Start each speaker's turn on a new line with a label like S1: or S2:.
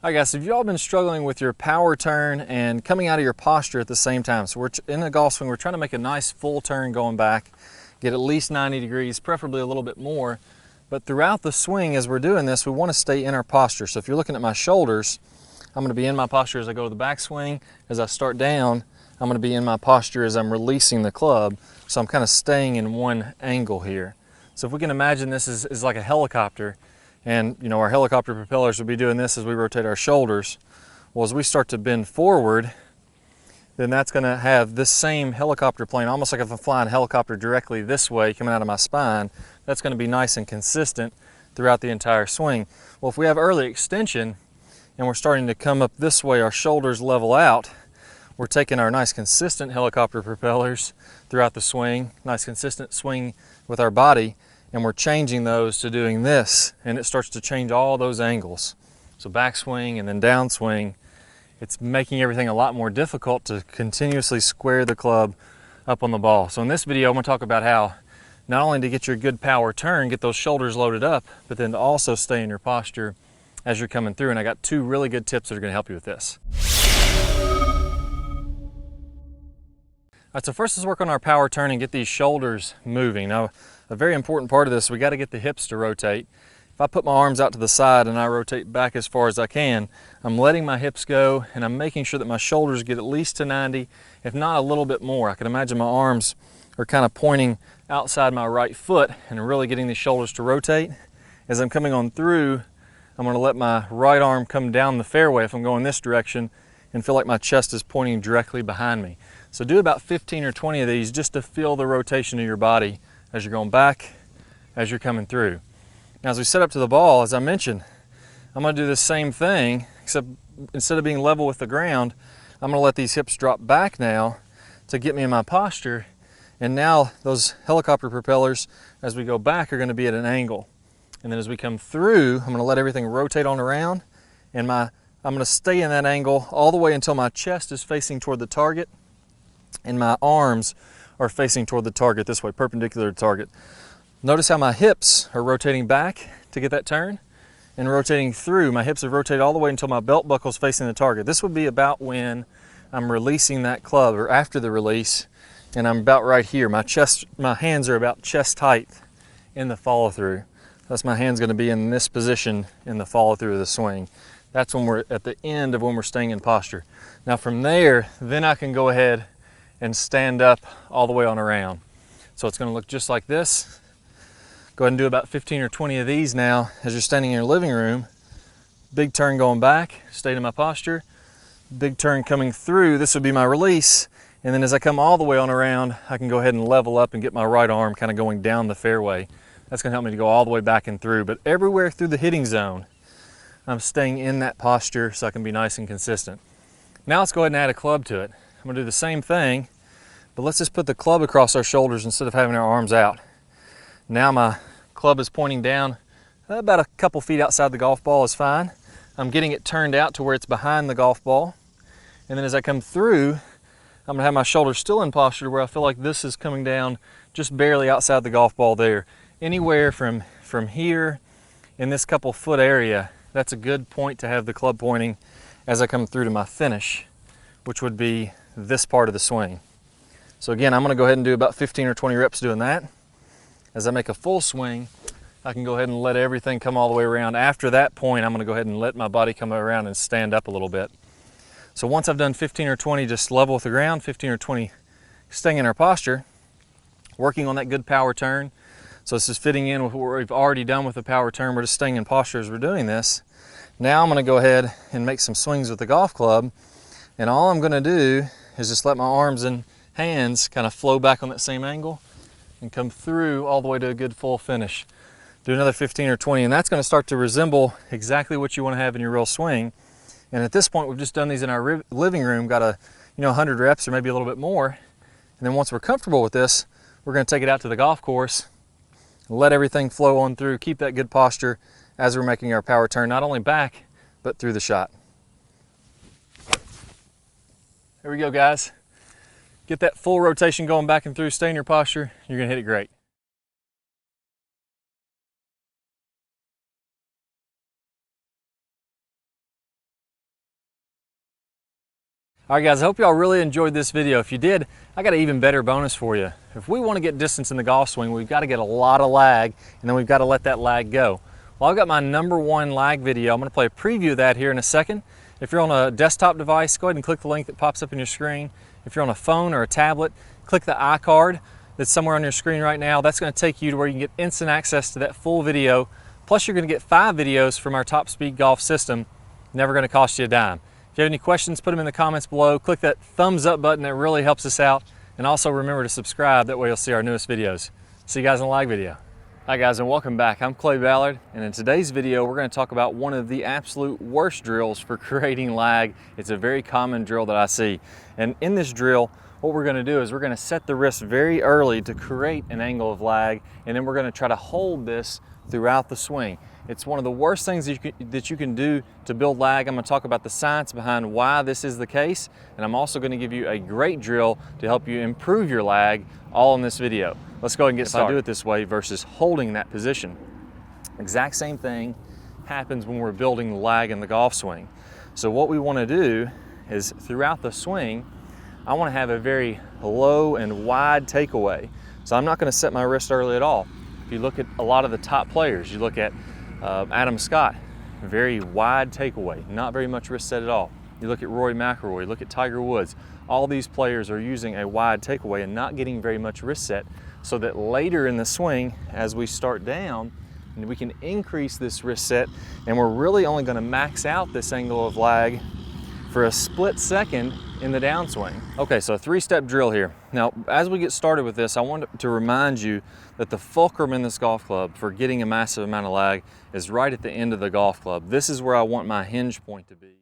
S1: Alright guys, so if you've all been struggling with your power turn and coming out of your posture at the same time, so we're in a golf swing, we're trying to make a nice full turn going back, get at least 90 degrees, preferably a little bit more, but throughout the swing as we're doing this, we want to stay in our posture. So if you're looking at my shoulders, I'm going to be in my posture as I go to the backswing. As I start down, I'm going to be in my posture as I'm releasing the club, so I'm kind of staying in one angle here. So if we can imagine this is like a helicopter, and you know, our helicopter propellers would be doing this as we rotate our shoulders. Well, as we start to bend forward, then that's going to have this same helicopter plane, almost like if I'm flying a helicopter directly this way coming out of my spine. That's going to be nice and consistent throughout the entire swing. Well, if we have early extension and we're starting to come up this way, our shoulders level out, we're taking our nice consistent helicopter propellers throughout the swing, nice consistent swing with our body, and we're changing those to doing this, and it starts to change all those angles. So backswing and then downswing, it's making everything a lot more difficult to continuously square the club up on the ball. So in this video, I'm going to talk about how not only to get your good power turn, get those shoulders loaded up, but then to also stay in your posture as you're coming through. And I got two really good tips that are going to help you with this. All right, so first let's work on our power turn and get these shoulders moving. Now, a very important part of this, we got to get the hips to rotate. If I put my arms out to the side and I rotate back as far as I can, I'm letting my hips go and I'm making sure that my shoulders get at least to 90, if not a little bit more. I can imagine my arms are kind of pointing outside my right foot and really getting the shoulders to rotate. As I'm coming on through, I'm going to let my right arm come down the fairway if I'm going this direction and feel like my chest is pointing directly behind me. So do about 15 or 20 of these just to feel the rotation of your body as you're going back, as you're coming through. Now as we set up to the ball, as I mentioned, I'm going to do the same thing, except instead of being level with the ground, I'm going to let these hips drop back now to get me in my posture. And now those helicopter propellers, as we go back, are going to be at an angle. And then as we come through, I'm going to let everything rotate on around, and I'm going to stay in that angle all the way until my chest is facing toward the target and my arms are facing toward the target this way, perpendicular to target. Notice how my hips are rotating back to get that turn and rotating through. My hips have rotated all the way until my belt buckle is facing the target. This would be about when I'm releasing that club, or after the release, and I'm about right here. My hands are about chest height in the follow through. That's my hands going to be in this position in the follow through of the swing. That's when we're at the end of when we're staying in posture. Now from there, then I can go ahead and stand up all the way on around. So it's going to look just like this. Go ahead and do about 15 or 20 of these now as you're standing in your living room. Big turn going back, stayed in my posture. Big turn coming through, this would be my release. And then as I come all the way on around, I can go ahead and level up and get my right arm kind of going down the fairway. That's going to help me to go all the way back and through. But everywhere through the hitting zone, I'm staying in that posture so I can be nice and consistent. Now let's go ahead and add a club to it. I'm going to do the same thing, but let's just put the club across our shoulders instead of having our arms out. Now my club is pointing down about a couple feet outside the golf ball is fine. I'm getting it turned out to where it's behind the golf ball. And then as I come through, I'm going to have my shoulders still in posture where I feel like this is coming down just barely outside the golf ball there. Anywhere from here in this couple foot area, that's a good point to have the club pointing as I come through to my finish, which would be this part of the swing. So again, I'm going to go ahead and do about 15 or 20 reps doing that. As I make a full swing, I can go ahead and let everything come all the way around. After that point, I'm going to go ahead and let my body come around and stand up a little bit. So once I've done 15 or 20 just level with the ground, 15 or 20 staying in our posture, working on that good power turn. So this is fitting in with what we've already done with the power turn. We're just staying in posture as we're doing this. Now I'm going to go ahead and make some swings with the golf club. And all I'm going to do is just let my arms and hands kind of flow back on that same angle and come through all the way to a good full finish. Do another 15 or 20, and that's going to start to resemble exactly what you want to have in your real swing. And at this point, we've just done these in our living room, got 100 reps or maybe a little bit more. And then once we're comfortable with this, we're going to take it out to the golf course, let everything flow on through, keep that good posture as we're making our power turn, not only back, but through the shot. There we go, guys. Get that full rotation going back and through, stay in your posture, you're going to hit it great. All right guys, I hope y'all really enjoyed this video. If you did, I got an even better bonus for you. If we want to get distance in the golf swing, we've got to get a lot of lag, and then we've got to let that lag go. Well, I've got my #1 lag video. I'm going to play a preview of that here in a second. If you're on a desktop device, go ahead and click the link that pops up on your screen. If you're on a phone or a tablet, click the iCard that's somewhere on your screen right now. That's going to take you to where you can get instant access to that full video. Plus, you're going to get 5 videos from our Top Speed Golf system. Never going to cost you a dime. If you have any questions, put them in the comments below. Click that thumbs up button, that really helps us out. And also remember to subscribe, that way you'll see our newest videos. See you guys in the lag video. Hi guys, and welcome back. I'm Clay Ballard, and in today's video we're going to talk about one of the absolute worst drills for creating lag. It's a very common drill that I see. And in this drill, what we're going to do is we're going to set the wrist very early to create an angle of lag, and then we're going to try to hold this throughout the swing. It's one of the worst things that you can do to build lag. I'm going to talk about the science behind why this is the case, and I'm also going to give you a great drill to help you improve your lag, all in this video. Let's go ahead and get started. If I do it this way versus holding that position, exact same thing happens when we're building the lag in the golf swing. So what we want to do is throughout the swing, I want to have a very low and wide takeaway. So I'm not going to set my wrist early at all. If you look at a lot of the top players, you look at Adam Scott, very wide takeaway, not very much wrist set at all. You look at Rory McIlroy, look at Tiger Woods. All these players are using a wide takeaway and not getting very much wrist set, so that later in the swing, as we start down, we can increase this wrist set, and we're really only going to max out this angle of lag for a split second in the downswing. Okay, so a 3-step drill here. Now, as we get started with this, I want to remind you that the fulcrum in this golf club for getting a massive amount of lag is right at the end of the golf club. This is where I want my hinge point to be.